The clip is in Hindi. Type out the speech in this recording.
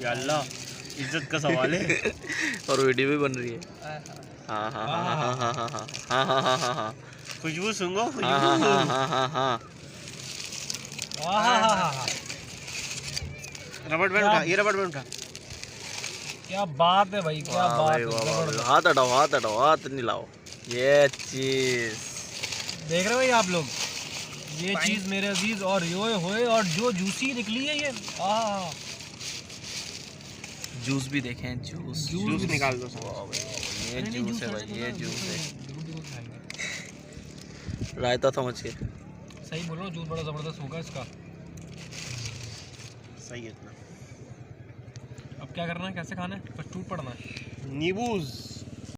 या अल्लाह, इज्जत का सवाल है। और वीडियो भी बन रही है। हाँ हाँ हाँ हाँ हाँ हाँ हाँ हाँ हाँ हाँ हाँ हाँ, खुशबू सूंघो, खुशबू। हाँ हाँ हाँ हाँ हाँ हाँ। रबड़ बैंड उठा, ये रबड़ बैंड उठा। क्या बात है भाई, क्या वाह बात भाई, है, वाह वाह, जबरदस्त। हाथ हटाओ, हाथ हटाओ, हाथ नहीं लाओ। ये चीज देख रहे हो भाई आप लोग, ये चीज मेरे अजीज, और योए होए, और जो जूसी निकली है ये। जूस भी देखें, जूस जूस निकाल दो। वाह भाई, ये अरे नहीं, जूस है भाई, खाने ये दो ना, जूस है। जूस खाएंगे। रायता समझिए। सही बोल रहा हूँ, जूस बड़ा जबरदस्त होगा इसका। सही है इतना। अब क्या करना है, कैसे खाना है, बस टूट पड़ना है। नींबूज।